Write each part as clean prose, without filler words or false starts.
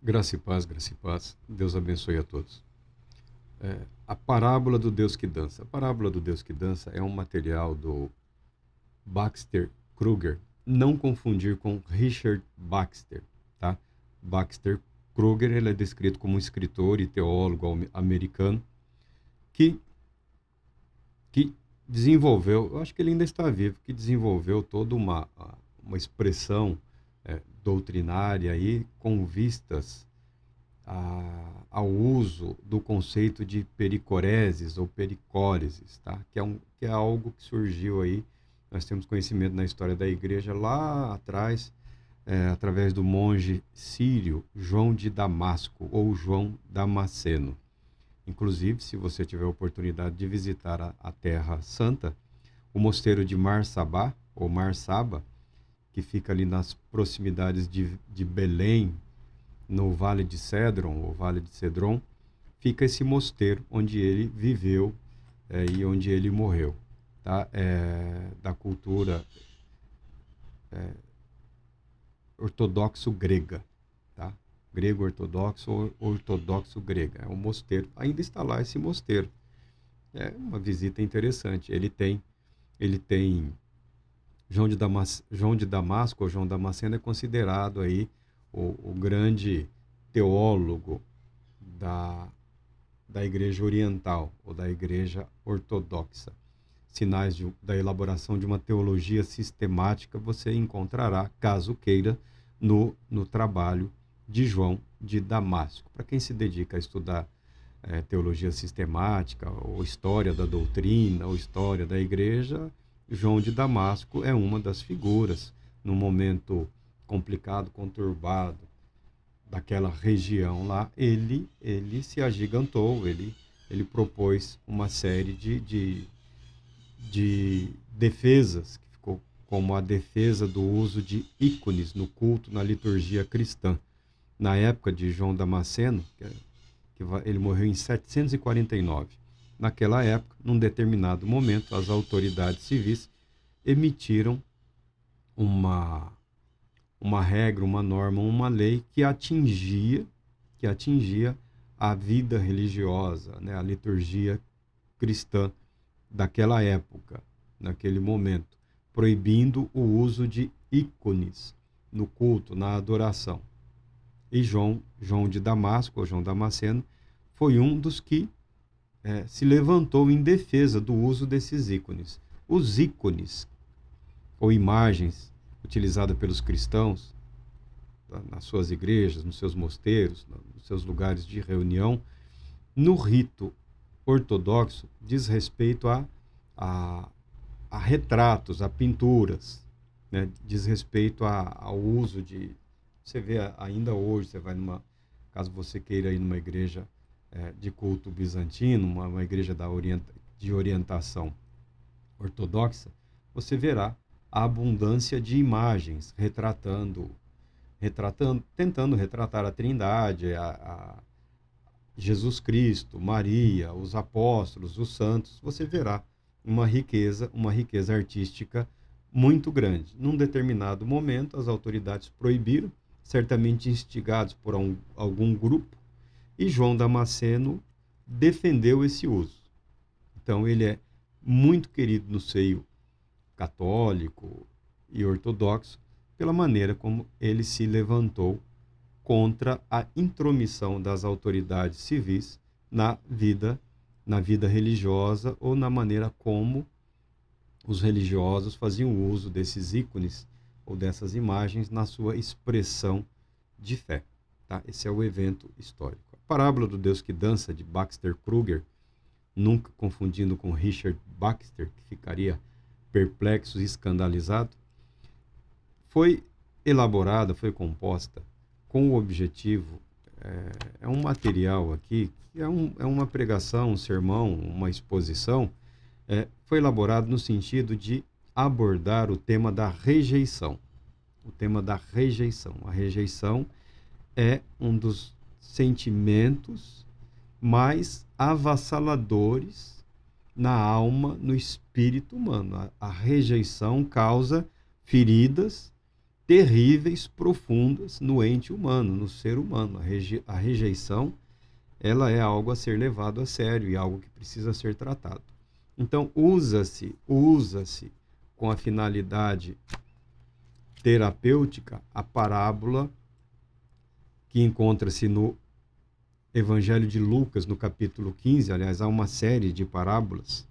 Graça e paz, graça e paz. Deus abençoe a todos. A parábola do Deus que dança. A parábola do Deus que dança é um material do Baxter Kruger. Não confundir com Richard Baxter, tá? Baxter Kruger, ele é descrito como um escritor e teólogo americano que, que desenvolveu, eu acho que ele ainda está vivo, que desenvolveu toda uma expressão doutrinária aí com vistas ao uso do conceito de pericoreses ou pericóreses, tá? Que é algo que surgiu aí, nós temos conhecimento na história da igreja lá atrás, através do monge sírio João de Damasco ou João Damasceno. Inclusive, se você tiver a oportunidade de visitar a Terra Santa, o mosteiro de Mar Sabá, ou Mar Saba, que fica ali nas proximidades de Belém, no Vale de Cédron, ou Vale de Cedron, fica esse mosteiro onde ele viveu e onde ele morreu, tá? Da cultura ortodoxo grega, tá? Grego ortodoxo ou ortodoxo grega. É um mosteiro. Ainda está lá esse mosteiro. É uma visita interessante. Ele tem João de Damasco, ou João Damasceno, é considerado aí o grande teólogo da, da Igreja Oriental, ou da Igreja Ortodoxa. Sinais da elaboração de uma teologia sistemática você encontrará, caso queira, no trabalho de João de Damasco. Para quem se dedica a estudar teologia sistemática, ou história da doutrina, ou história da igreja, João de Damasco é uma das figuras num momento complicado, conturbado daquela região lá. Ele se agigantou, ele propôs uma série de defesas, que ficou como a defesa do uso de ícones no culto, na liturgia cristã. Na época de João Damasceno, ele morreu em 749. Naquela época, num determinado momento, as autoridades civis emitiram uma regra, uma norma, uma lei que atingia a vida religiosa, né, a liturgia cristã daquela época, naquele momento, proibindo o uso de ícones no culto, na adoração. E João de Damasco, ou João Damasceno, foi um dos que se levantou em defesa do uso desses ícones. Os ícones, ou imagens, utilizadas pelos cristãos, nas suas igrejas, nos seus mosteiros, nos seus lugares de reunião, no rito ortodoxo, diz respeito a retratos, a pinturas, né? Diz respeito ao uso de... Você vê ainda hoje, você vai caso você queira ir numa igreja de culto bizantino, uma igreja de orientação ortodoxa, você verá a abundância de imagens tentando retratar a Trindade, a Jesus Cristo, Maria, os apóstolos, os santos. Você verá uma riqueza artística muito grande. Num determinado momento, as autoridades proibiram, certamente instigados por algum grupo, e João Damasceno defendeu esse uso. Então, ele é muito querido no seio católico e ortodoxo pela maneira como ele se levantou contra a intromissão das autoridades civis na vida religiosa, ou na maneira como os religiosos faziam uso desses ícones ou dessas imagens na sua expressão de fé. Tá? Esse é o evento histórico. A parábola do Deus que dança, de Baxter Kruger, nunca confundindo com Richard Baxter, que ficaria perplexo e escandalizado, foi elaborada, foi composta com o objetivo, é um material aqui, que é uma pregação, um sermão, uma exposição, foi elaborado no sentido de abordar o tema da rejeição. O tema da rejeição. A rejeição é um dos sentimentos mais avassaladores na alma, no espírito humano. A rejeição causa feridas terríveis, profundas no ente humano, no ser humano. A rejeição, ela é algo a ser levado a sério e algo que precisa ser tratado. Então, usa-se com a finalidade terapêutica a parábola que encontra-se no Evangelho de Lucas, no capítulo 15. Aliás, há uma série de parábolas.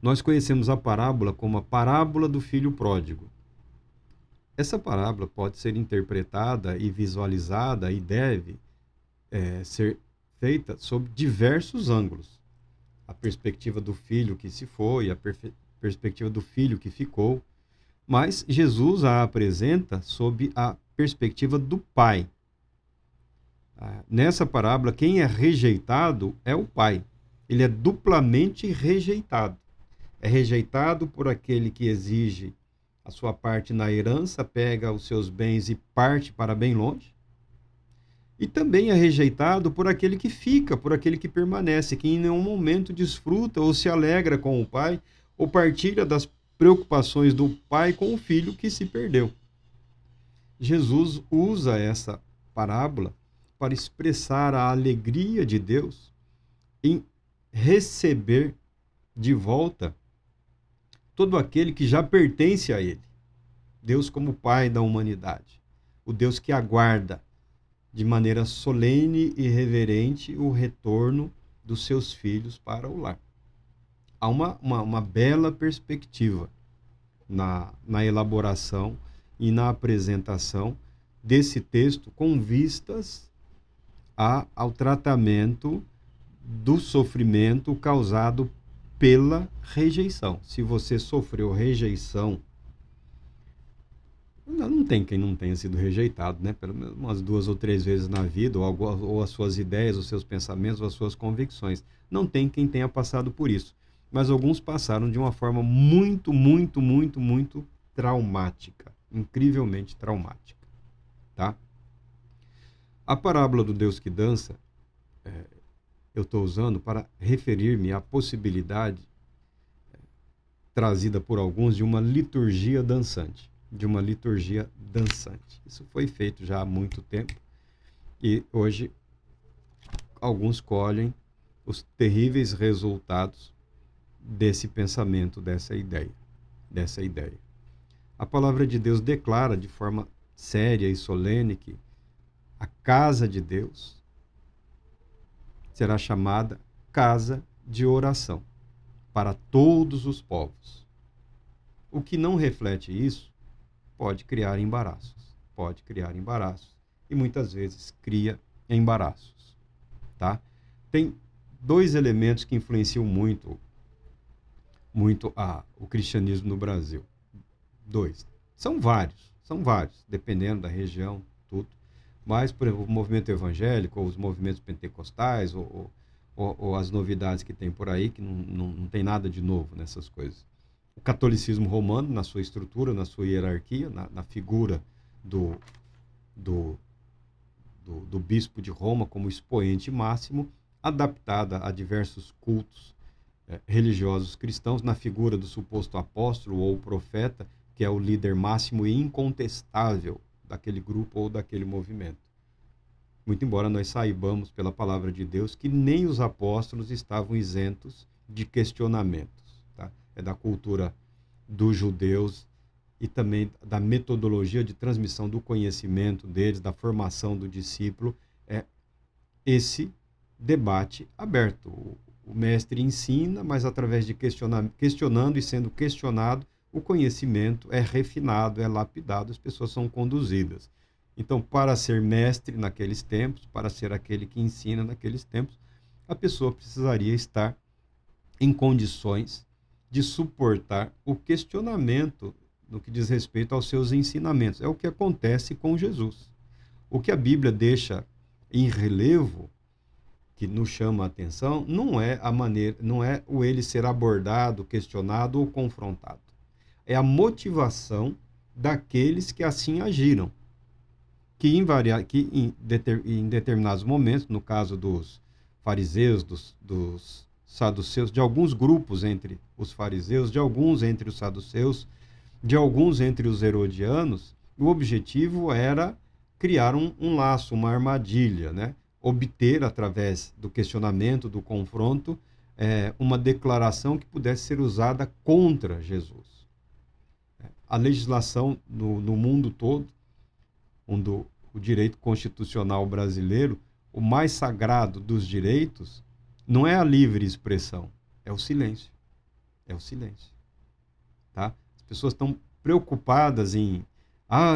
Nós conhecemos a parábola como a parábola do filho pródigo. Essa parábola pode ser interpretada e visualizada e deve ser feita sob diversos ângulos. A perspectiva do filho que se foi, a perspectiva do filho que ficou. Mas Jesus a apresenta sob a perspectiva do pai. Nessa parábola, quem é rejeitado é o pai. Ele é duplamente rejeitado. É rejeitado por aquele que exige a sua parte na herança, pega os seus bens e parte para bem longe. E também é rejeitado por aquele que fica, por aquele que permanece, que em nenhum momento desfruta ou se alegra com o pai, ou partilha das preocupações do pai com o filho que se perdeu. Jesus usa essa parábola para expressar a alegria de Deus em receber de volta todo aquele que já pertence a ele. Deus como Pai da humanidade. O Deus que aguarda de maneira solene e reverente o retorno dos seus filhos para o lar. Há uma bela perspectiva na elaboração e na apresentação desse texto com vistas ao tratamento do sofrimento causado pela rejeição. Se você sofreu rejeição, não tem quem não tenha sido rejeitado, né? Pelo menos umas 2 ou 3 vezes na vida, ou as suas ideias, os seus pensamentos, ou as suas convicções. Não tem quem tenha passado por isso. Mas alguns passaram de uma forma muito, muito, muito, muito traumática. Incrivelmente traumática. Tá? A parábola do Deus que dança, eu estou usando para referir-me à possibilidade trazida por alguns de uma liturgia dançante. Isso foi feito já há muito tempo e hoje alguns colhem os terríveis resultados desse pensamento, dessa ideia. A palavra de Deus declara de forma séria e solene que a casa de Deus será chamada casa de oração para todos os povos. O que não reflete isso pode criar embaraços. E muitas vezes cria embaraços. Tá? Tem 2 elementos que influenciam muito o cristianismo no Brasil. 2. São vários, dependendo da região, tudo. Mas, por exemplo, o movimento evangélico, ou os movimentos pentecostais, ou as novidades que tem por aí, que não tem nada de novo nessas coisas. O catolicismo romano, na sua estrutura, na sua hierarquia, na figura do bispo de Roma como expoente máximo, adaptada a diversos cultos religiosos cristãos, na figura do suposto apóstolo ou profeta, que é o líder máximo e incontestável daquele grupo ou daquele movimento. Muito embora nós saibamos pela palavra de Deus que nem os apóstolos estavam isentos de questionamentos. Tá? É da cultura dos judeus e também da metodologia de transmissão do conhecimento deles, da formação do discípulo, esse debate aberto. O mestre ensina, mas através de questionando e sendo questionado, o conhecimento é refinado, é lapidado, as pessoas são conduzidas. Então, para ser mestre naqueles tempos, para ser aquele que ensina naqueles tempos, a pessoa precisaria estar em condições de suportar o questionamento no que diz respeito aos seus ensinamentos. É o que acontece com Jesus. O que a Bíblia deixa em relevo, que nos chama a atenção, não é o ele ser abordado, questionado ou confrontado. É a motivação daqueles que assim agiram, que em determinados momentos, no caso dos fariseus, dos saduceus, de alguns grupos entre os fariseus, de alguns entre os saduceus, de alguns entre os herodianos, o objetivo era criar um laço, uma armadilha, né? Obter, através do questionamento, do confronto, uma declaração que pudesse ser usada contra Jesus. A legislação no mundo todo, o direito constitucional brasileiro, o mais sagrado dos direitos, não é a livre expressão, é o silêncio. É o silêncio. Tá? As pessoas estão preocupadas em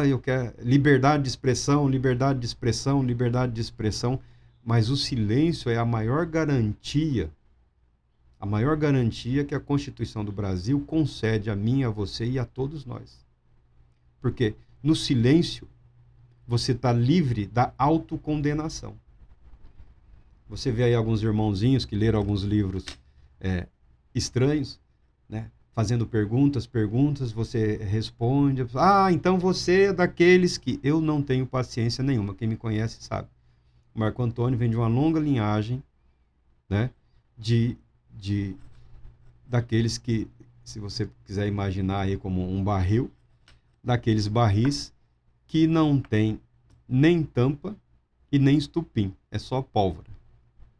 eu quero liberdade de expressão, liberdade de expressão, liberdade de expressão, mas o silêncio é a maior garantia que a Constituição do Brasil concede a mim, a você e a todos nós. Porque no silêncio você está livre da autocondenação. Você vê aí alguns irmãozinhos que leram alguns livros estranhos, né? Fazendo perguntas, você responde. Então você é daqueles que... Eu não tenho paciência nenhuma, quem me conhece sabe. O Marco Antônio vem de uma longa linhagem, né? Daqueles que, se você quiser imaginar aí como um barril, daqueles barris que não tem nem tampa e nem estupim, é só pólvora.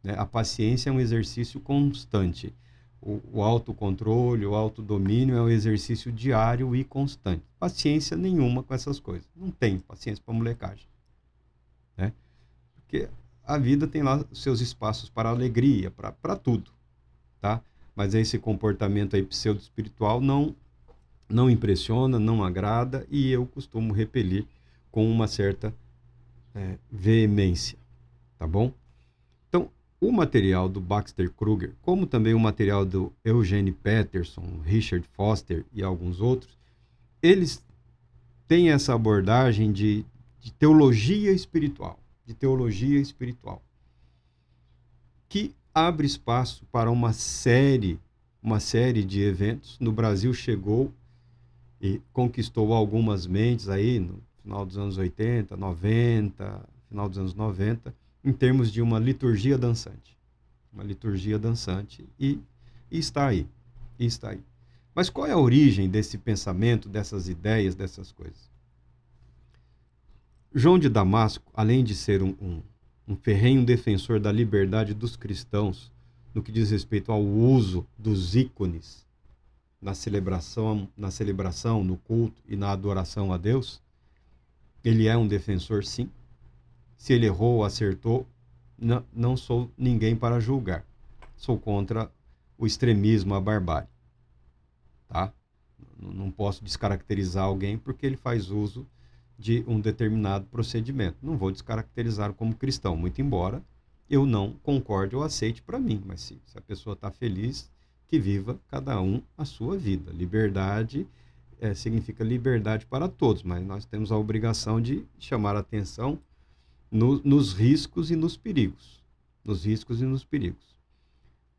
Né? A paciência é um exercício constante. O autocontrole, o autodomínio é um exercício diário e constante. Paciência nenhuma com essas coisas. Não tem paciência para molecagem. Né? Porque a vida tem lá os seus espaços para alegria, para tudo. Tá? Mas esse comportamento aí pseudo-espiritual não impressiona, não agrada, e eu costumo repelir com uma certa veemência. Tá bom? Então, o material do Baxter Kruger, como também o material do Eugene Peterson, Richard Foster e alguns outros, eles têm essa abordagem de teologia espiritual, que abre espaço para uma série de eventos. No Brasil chegou e conquistou algumas mentes aí no final dos anos 80, 90, final dos anos 90, em termos de uma liturgia dançante. E está aí. Mas qual é a origem desse pensamento, dessas ideias, dessas coisas? João de Damasco, além de ser um ferrenho defensor da liberdade dos cristãos no que diz respeito ao uso dos ícones na celebração, no culto e na adoração a Deus, ele é um defensor, sim. Se ele errou ou acertou, não sou ninguém para julgar. Sou contra o extremismo, a barbárie. Tá? Não posso descaracterizar alguém porque ele faz uso de um determinado procedimento. Não vou descaracterizar como cristão, muito embora eu não concorde ou aceite para mim. Mas se a pessoa está feliz, que viva cada um a sua vida. Liberdade significa liberdade para todos, mas nós temos a obrigação de chamar a atenção nos riscos e nos perigos.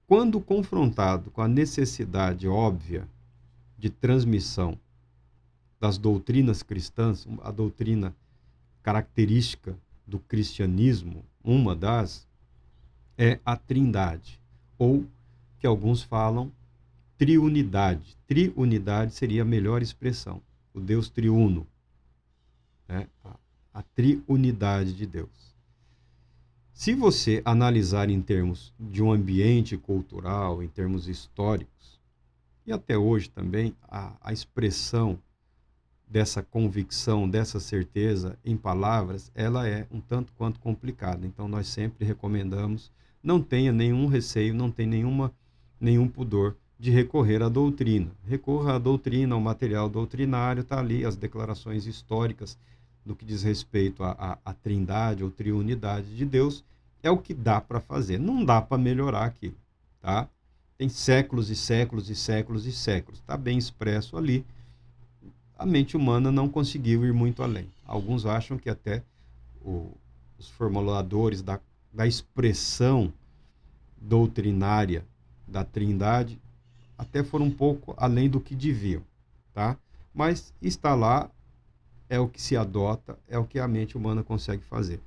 Quando confrontado com a necessidade óbvia de transmissão das doutrinas cristãs, a doutrina característica do cristianismo, uma das, é a trindade, ou que alguns falam triunidade. Triunidade seria a melhor expressão, o Deus triuno, né? A triunidade de Deus. Se você analisar em termos de um ambiente cultural, em termos históricos, e até hoje também, a expressão dessa convicção, dessa certeza em palavras, ela é um tanto quanto complicada. Então, nós sempre recomendamos, não tenha nenhum receio, não tenha nenhum pudor de recorrer à doutrina. Recorra à doutrina, ao material doutrinário, está ali as declarações históricas no que diz respeito à trindade ou triunidade de Deus, é o que dá para fazer. Não dá para melhorar aquilo, tá? Tem séculos e séculos e séculos e séculos. Está bem expresso ali. A mente humana não conseguiu ir muito além. Alguns acham que até os formuladores da expressão doutrinária da trindade até foram um pouco além do que deviam, tá? Mas está lá, é o que se adota, é o que a mente humana consegue fazer.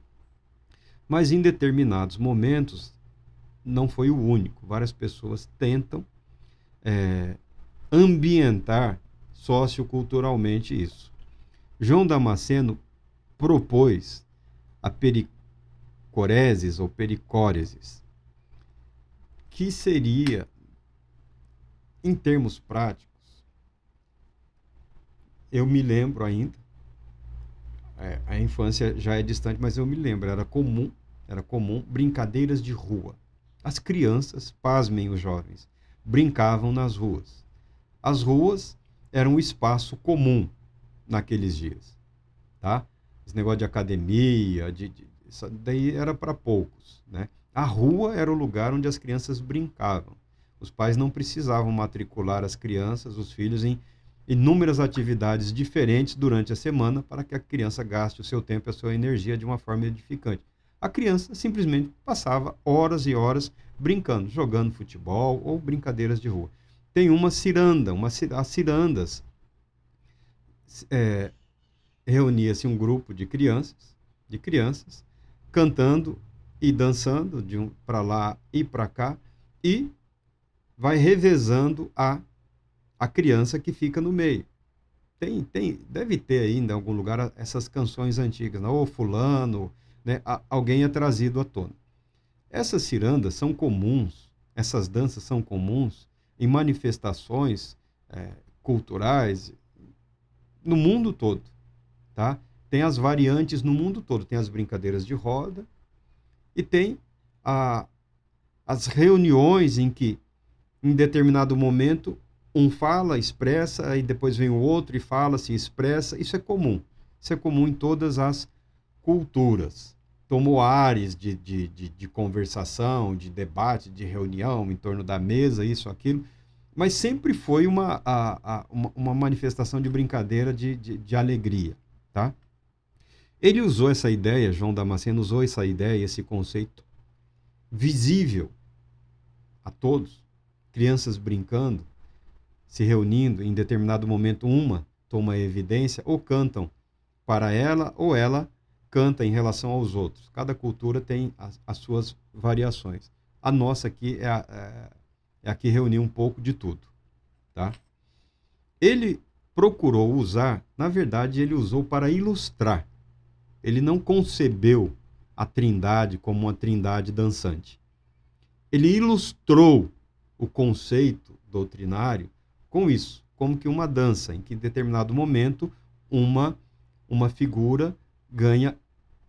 Mas em determinados momentos, não foi o único. Várias pessoas tentam ambientar socioculturalmente isso. João Damasceno propôs a pericoreses ou pericóreses, que seria, em termos práticos, eu me lembro ainda, a infância já é distante, mas eu me lembro, era comum brincadeiras de rua. As crianças, pasmem os jovens, brincavam nas ruas. As ruas eram um espaço comum naqueles dias, tá? Esse negócio de academia, isso daí era para poucos, né? A rua era o lugar onde as crianças brincavam. Os pais não precisavam matricular as crianças, os filhos, em inúmeras atividades diferentes durante a semana para que a criança gaste o seu tempo e a sua energia de uma forma edificante. A criança simplesmente passava horas e horas brincando, jogando futebol ou brincadeiras de rua. Tem uma ciranda, as cirandas, é, reunia-se um grupo de crianças, cantando e dançando de um para lá e para cá, e vai revezando a criança que fica no meio. Deve ter ainda em algum lugar essas canções antigas, né? Ou fulano, né? Alguém é trazido à tona. Essas cirandas são comuns, essas danças são comuns em manifestações culturais no mundo todo, tá? Tem as variantes no mundo todo, tem as brincadeiras de roda e tem as reuniões em que, em determinado momento, um fala, expressa, aí depois vem o outro e fala, se expressa. Isso é comum. Isso é comum em todas as culturas. Tomou ares de conversação, de debate, de reunião em torno da mesa, isso, aquilo. Mas sempre foi uma manifestação de brincadeira, de alegria, tá? Ele usou essa ideia, João Damasceno usou essa ideia, esse conceito visível a todos, crianças brincando, se reunindo, em determinado momento uma toma evidência, ou cantam para ela, ou ela canta em relação aos outros. Cada cultura tem as suas variações. A nossa aqui é a que reuniu um pouco de tudo, tá? Ele procurou usar, na verdade, ele usou para ilustrar. Ele não concebeu a trindade como uma trindade dançante. Ele ilustrou o conceito doutrinário com isso, como que uma dança, em que em determinado momento uma figura ganha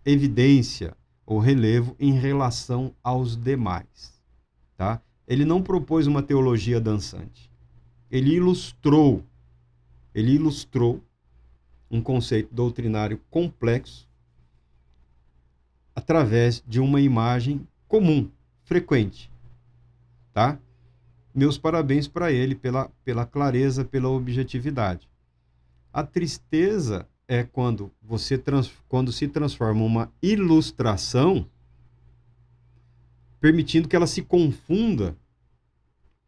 evidência ou relevo em relação aos demais, tá? Ele não propôs uma teologia dançante. Ele ilustrou um conceito doutrinário complexo através de uma imagem comum, frequente, tá? Meus parabéns para ele pela clareza, pela objetividade. A tristeza é quando se transforma uma ilustração, permitindo que ela se confunda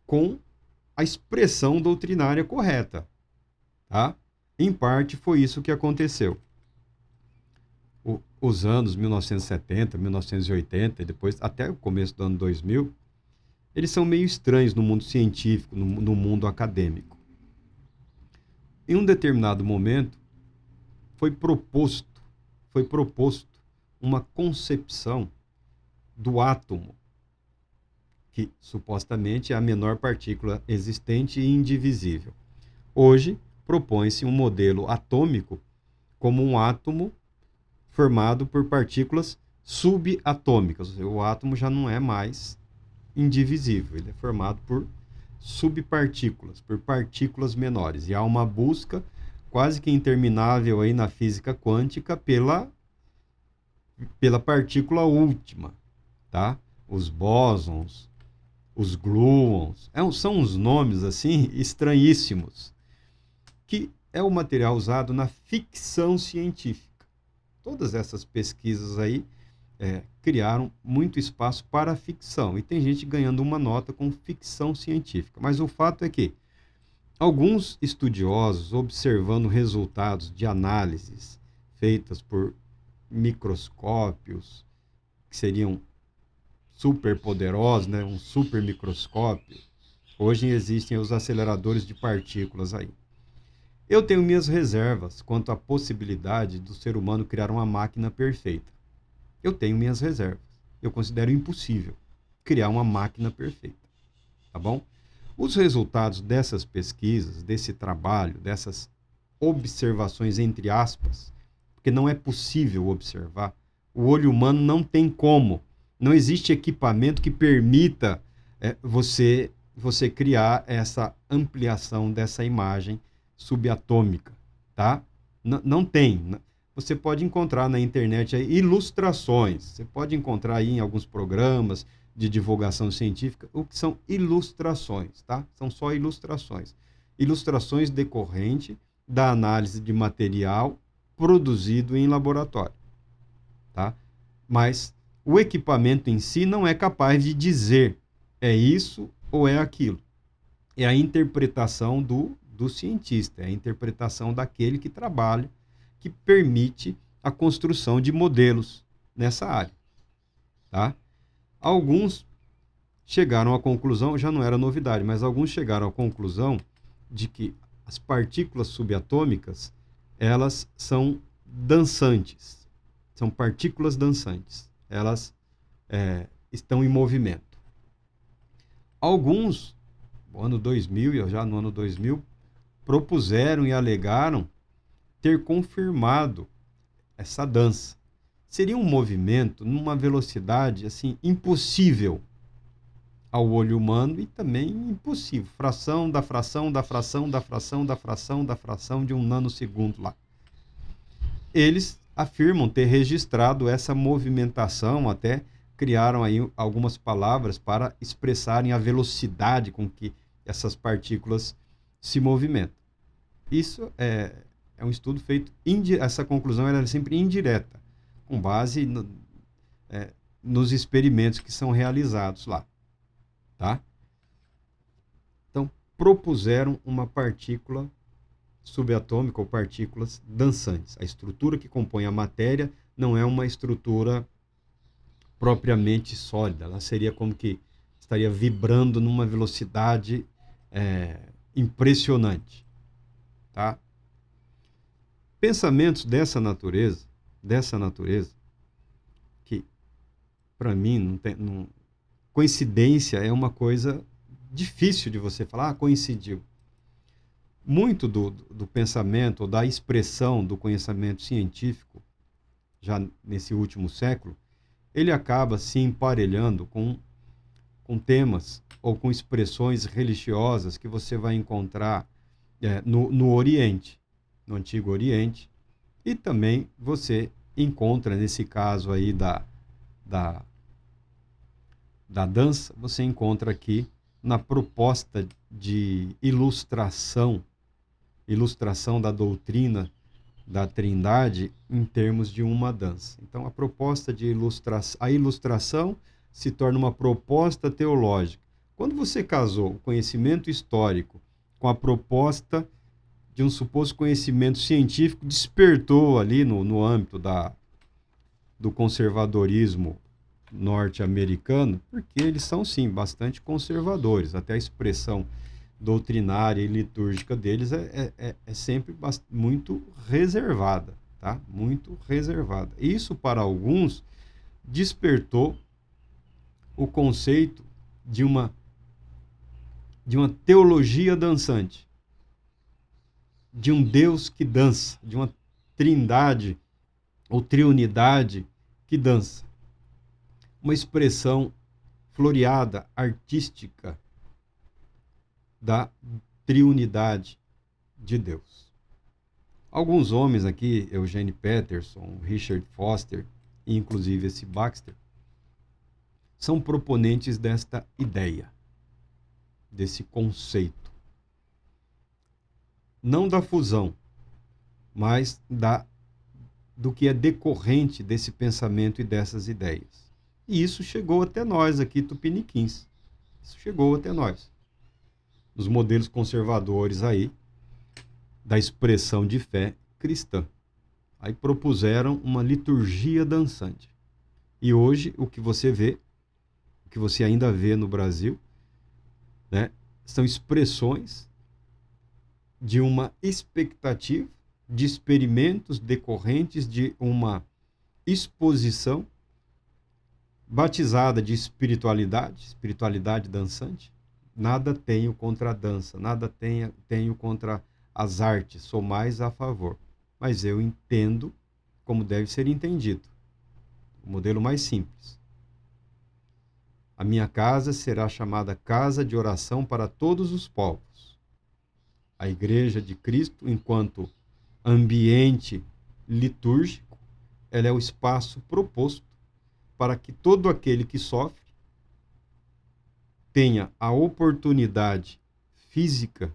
com a expressão doutrinária correta, tá? Em parte foi isso que aconteceu. Os anos 1970, 1980 e depois até o começo do ano 2000, eles são meio estranhos no mundo científico, no mundo acadêmico. Em um determinado momento, foi proposto uma concepção do átomo, que supostamente é a menor partícula existente e indivisível. Hoje, propõe-se um modelo atômico como um átomo formado por partículas subatômicas. O átomo já não é mais indivisível, ele é formado por subpartículas, por partículas menores. E há uma busca quase que interminável aí na física quântica pela partícula última, tá? Os bósons, os gluons, são uns nomes assim estranhíssimos, que é o material usado na ficção científica. Todas essas pesquisas aí criaram muito espaço para a ficção. E tem gente ganhando uma nota com ficção científica. Mas o fato é que alguns estudiosos, observando resultados de análises feitas por microscópios, que seriam super poderosos, né? Um super microscópio. Hoje existem os aceleradores de partículas aí. Eu tenho minhas reservas quanto à possibilidade do ser humano criar uma máquina perfeita. Eu tenho minhas reservas. Eu considero impossível criar uma máquina perfeita, tá bom? Os resultados dessas pesquisas, desse trabalho, dessas observações entre aspas, porque não é possível observar, o olho humano não tem como, não existe equipamento que permita você criar essa ampliação dessa imagem subatômica, tá? Não tem. Você pode encontrar na internet aí ilustrações, você pode encontrar aí em alguns programas de divulgação científica, o que são ilustrações, tá? São só ilustrações. Ilustrações decorrentes da análise de material produzido em laboratório, tá? Mas o equipamento em si não é capaz de dizer é isso ou é aquilo. É a interpretação do cientista, é a interpretação daquele que trabalha, que permite a construção de modelos nessa área, tá? Alguns chegaram à conclusão, já não era novidade, mas alguns chegaram à conclusão de que as partículas subatômicas, elas são dançantes, são partículas dançantes, elas estão em movimento. Alguns, no ano 2000, já no ano 2000, propuseram e alegaram ter confirmado essa dança. Seria um movimento numa velocidade assim impossível ao olho humano e também impossível. Fração da fração da fração da fração da fração da fração de um nanosegundo lá. Eles afirmam ter registrado essa movimentação, até criaram aí algumas palavras para expressarem a velocidade com que essas partículas se movimentam. Isso é um estudo feito, essa conclusão era sempre indireta, com base nos experimentos que são realizados lá, tá? Então, propuseram uma partícula subatômica ou partículas dançantes. A estrutura que compõe a matéria não é uma estrutura propriamente sólida, ela seria como que estaria vibrando numa velocidade impressionante, tá? Pensamentos dessa natureza, que para mim coincidência é uma coisa difícil de você falar, coincidiu. Muito do pensamento, ou da expressão do conhecimento científico, já nesse último século, ele acaba se emparelhando com temas ou com expressões religiosas que você vai encontrar no Oriente, no Antigo Oriente, e também você encontra, nesse caso aí da dança, você encontra aqui na proposta de ilustração da doutrina da Trindade em termos de uma dança. Então, a proposta de a ilustração se torna uma proposta teológica. Quando você casou o conhecimento histórico com a proposta de um suposto conhecimento científico, despertou ali no âmbito do conservadorismo norte-americano, porque eles são, sim, bastante conservadores. Até a expressão doutrinária e litúrgica deles é sempre muito reservada, tá? Muito reservada. Isso, para alguns, despertou o conceito de uma teologia dançante, de um Deus que dança, de uma trindade ou triunidade que dança. Uma expressão floreada, artística, da triunidade de Deus. Alguns homens aqui, Eugene Peterson, Richard Foster e inclusive esse Baxter, são proponentes desta ideia, desse conceito. Não da fusão, mas do que é decorrente desse pensamento e dessas ideias. E isso chegou até nós aqui, tupiniquins. Isso chegou até nós. Os modelos conservadores aí da expressão de fé cristã. Aí propuseram uma liturgia dançante. E hoje o que você vê, o que você ainda vê no Brasil, né, são expressões de uma expectativa, de experimentos decorrentes de uma exposição batizada de espiritualidade, espiritualidade dançante. Nada tenho contra a dança, nada tenho contra as artes, sou mais a favor. Mas eu entendo como deve ser entendido. O modelo mais simples. A minha casa será chamada casa de oração para todos os povos. A Igreja de Cristo, enquanto ambiente litúrgico, ela é o espaço proposto para que todo aquele que sofre tenha a oportunidade física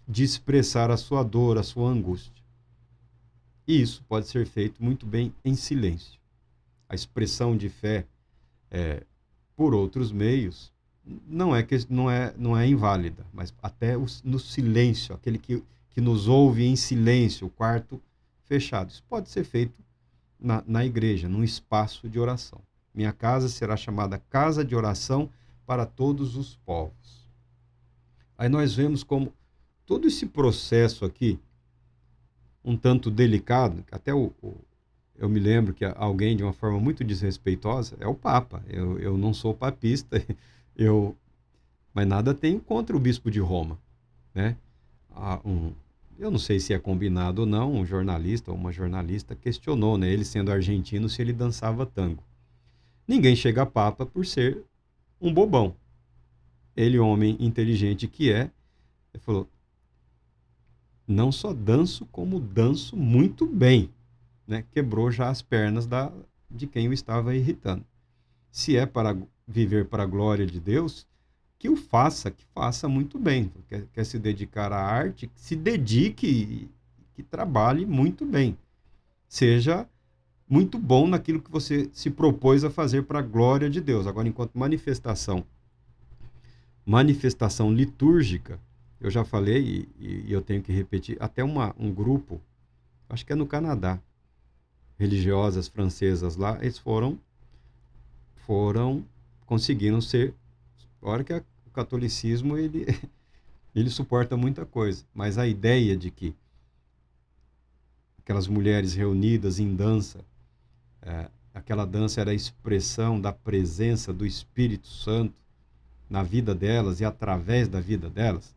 de expressar a sua dor, a sua angústia. E isso pode ser feito muito bem em silêncio. A expressão de fé por outros meios não é inválida, mas até no silêncio, aquele que nos ouve em silêncio, o quarto fechado. Isso pode ser feito na igreja, num espaço de oração. Minha casa será chamada casa de oração para todos os povos. Aí nós vemos como todo esse processo aqui, um tanto delicado, até eu me lembro que alguém, de uma forma muito desrespeitosa, é o Papa. Eu não sou papista, mas nada tenho contra o bispo de Roma, né? Eu não sei se é combinado ou não, um jornalista ou uma jornalista questionou, né, ele sendo argentino, se ele dançava tango. Ninguém chega a Papa por ser um bobão. Ele, homem inteligente que ele falou, não só danço, como danço muito bem. Né? Quebrou já as pernas de quem o estava irritando. Se é para viver para a glória de Deus, que faça muito bem. Quer se dedicar à arte, que se dedique, que trabalhe muito bem. Seja muito bom naquilo que você se propôs a fazer para a glória de Deus. Agora, enquanto manifestação litúrgica, eu já falei e eu tenho que repetir, até um grupo, acho que é no Canadá, religiosas francesas lá, eles conseguiram ser, a hora que o catolicismo, ele suporta muita coisa, mas a ideia de que aquelas mulheres reunidas em dança, aquela dança era a expressão da presença do Espírito Santo na vida delas e através da vida delas,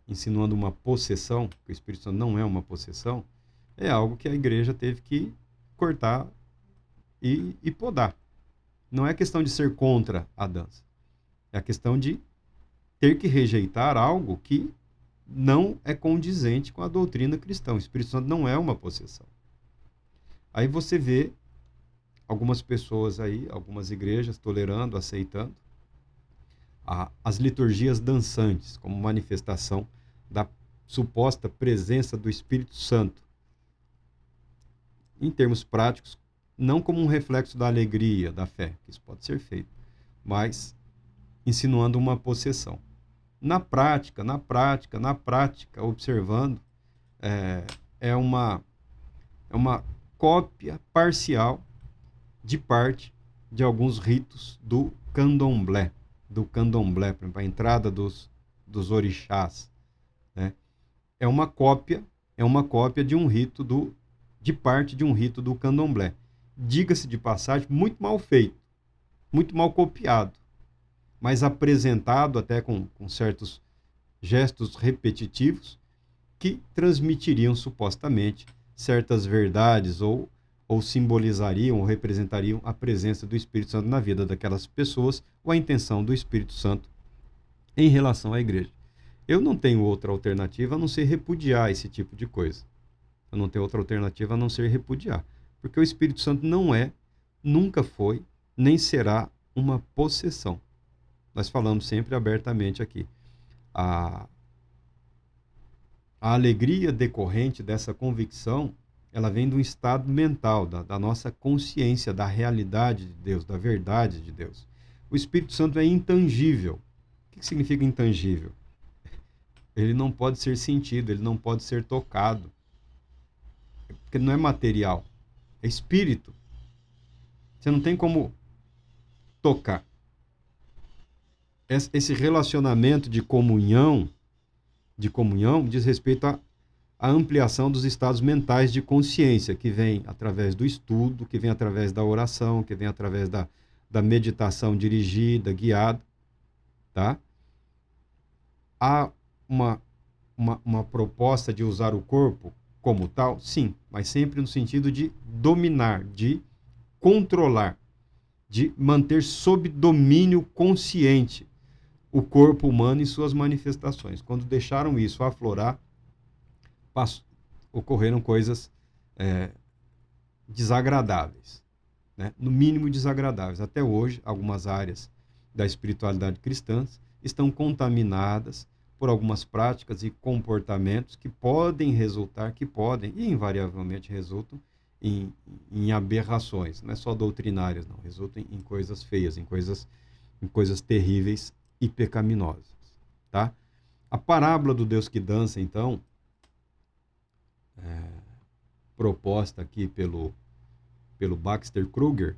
insinuando uma possessão, que o Espírito Santo não é uma possessão, é algo que a igreja teve que cortar e podar. Não é questão de ser contra a dança. É a questão de ter que rejeitar algo que não é condizente com a doutrina cristã. O Espírito Santo não é uma possessão. Aí você vê algumas pessoas aí, algumas igrejas tolerando, aceitando as liturgias dançantes como manifestação da suposta presença do Espírito Santo. Em termos práticos, não como um reflexo da alegria, da fé, que isso pode ser feito, mas insinuando uma possessão. Na prática, observando, é uma cópia parcial de parte de alguns ritos do candomblé, por exemplo, a entrada dos orixás, né? É uma cópia de um rito de parte de um rito do candomblé. Diga-se de passagem, muito mal feito, muito mal copiado, mas apresentado até com certos gestos repetitivos que transmitiriam supostamente certas verdades ou simbolizariam ou representariam a presença do Espírito Santo na vida daquelas pessoas ou a intenção do Espírito Santo em relação à igreja. Eu não tenho outra alternativa a não ser repudiar esse tipo de coisa. Eu não tenho outra alternativa a não ser repudiar. Porque o Espírito Santo não é, nunca foi, nem será uma possessão. Nós falamos sempre abertamente aqui. A alegria decorrente dessa convicção, ela vem de um estado mental, da nossa consciência, da realidade de Deus, da verdade de Deus. O Espírito Santo é intangível. O que significa intangível? Ele não pode ser sentido, ele não pode ser tocado. Porque ele não é material, é espírito. Você não tem como tocar. Esse relacionamento de comunhão de comunhão diz respeito à ampliação dos estados mentais de consciência, que vem através do estudo, que vem através da oração, que vem através da meditação dirigida, guiada, tá? Há uma proposta de usar o corpo como tal? Sim, mas sempre no sentido de dominar, de controlar, de manter sob domínio consciente o corpo humano e suas manifestações. Quando deixaram isso aflorar, ocorreram coisas desagradáveis, né? No mínimo desagradáveis. Até hoje, algumas áreas da espiritualidade cristã estão contaminadas por algumas práticas e comportamentos que podem resultar, e invariavelmente resultam, em aberrações, não é só doutrinárias, não, resultam em coisas feias, em coisas terríveis e pecaminosas, tá? A parábola do Deus que dança, então, proposta aqui pelo Baxter Kruger,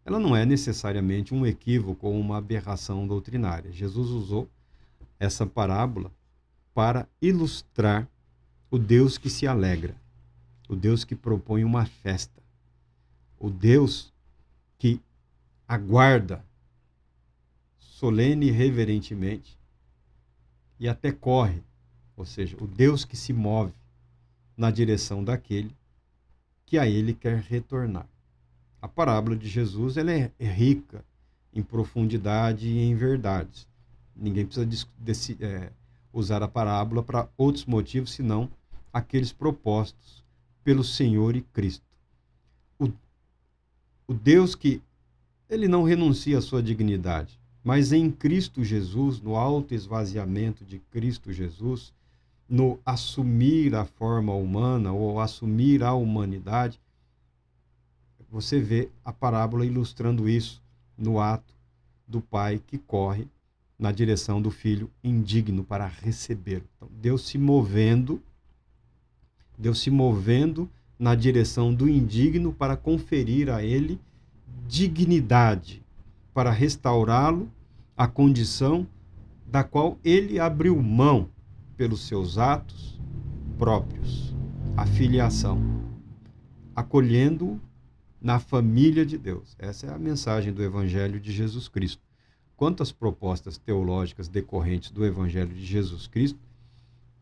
ela não é necessariamente um equívoco ou uma aberração doutrinária. Jesus usou essa parábola para ilustrar o Deus que se alegra, o Deus que propõe uma festa, o Deus que aguarda solene e reverentemente e até corre, ou seja, o Deus que se move na direção daquele que a ele quer retornar. A parábola de Jesus ela é rica em profundidade e em verdades. Ninguém precisa usar a parábola para outros motivos, senão aqueles propostos pelo Senhor e Cristo. O Deus que ele não renuncia à sua dignidade, mas em Cristo Jesus, no autoesvaziamento de Cristo Jesus, no assumir a forma humana ou assumir a humanidade, você vê a parábola ilustrando isso no ato do pai que corre na direção do filho indigno para receber. Então, Deus se movendo na direção do indigno para conferir a ele dignidade, para restaurá-lo à condição da qual ele abriu mão pelos seus atos próprios, a filiação, acolhendo-o na família de Deus. Essa é a mensagem do Evangelho de Jesus Cristo. Quanto às propostas teológicas decorrentes do Evangelho de Jesus Cristo,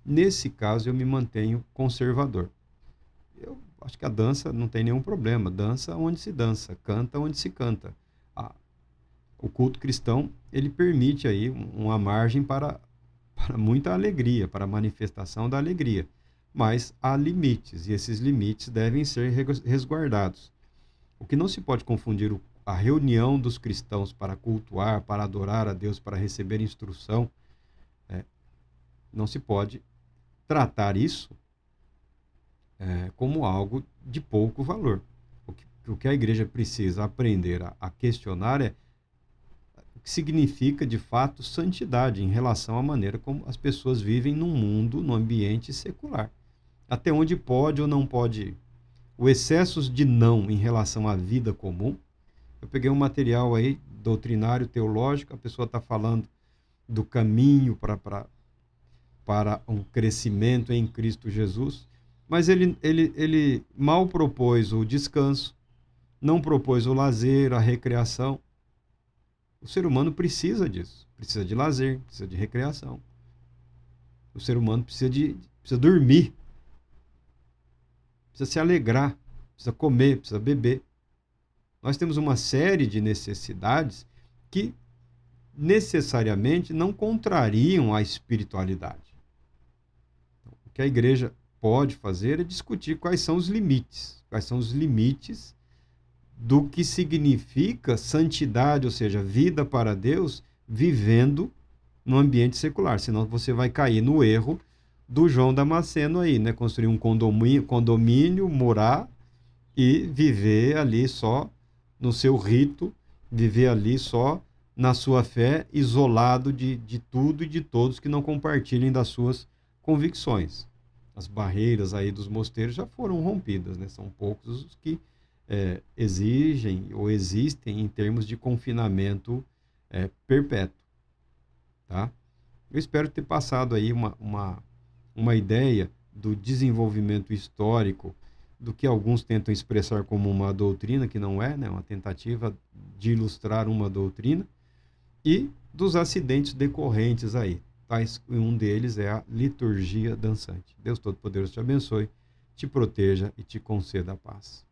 nesse caso eu me mantenho conservador. Eu acho que a dança não tem nenhum problema. Dança onde se dança, canta onde se canta. O culto cristão, ele permite aí uma margem para muita alegria, para a manifestação da alegria. Mas há limites, e esses limites devem ser resguardados. O que não se pode confundir a reunião dos cristãos para cultuar, para adorar a Deus, para receber instrução, não se pode tratar isso como algo de pouco valor. O que a igreja precisa aprender a questionar é o que significa, de fato, santidade em relação à maneira como as pessoas vivem no mundo, no ambiente secular. Até onde pode ou não pode ir. O excesso de não em relação à vida comum. Eu peguei um material aí, doutrinário, teológico, a pessoa está falando do caminho para um crescimento em Cristo Jesus, mas ele mal propôs o descanso, não propôs o lazer, a recreação. O ser humano precisa disso, precisa de lazer, precisa de recreação. O ser humano precisa dormir, precisa se alegrar, precisa comer, precisa beber. Nós temos uma série de necessidades que necessariamente não contrariam a espiritualidade. O que a igreja pode fazer é discutir quais são os limites do que significa santidade, ou seja, vida para Deus, vivendo no ambiente secular. Senão você vai cair no erro do João Damasceno aí, né? Construir um condomínio, morar e viver ali só no seu rito, viver ali só na sua fé, isolado de tudo e de todos que não compartilhem das suas convicções. As barreiras aí dos mosteiros já foram rompidas, né? São poucos os que exigem ou existem em termos de confinamento perpétuo, tá? Eu espero ter passado aí uma uma ideia do desenvolvimento histórico do que alguns tentam expressar como uma doutrina, que não é, né? Uma tentativa de ilustrar uma doutrina, e dos acidentes decorrentes aí. Um deles é a liturgia dançante. Deus Todo-Poderoso te abençoe, te proteja e te conceda a paz.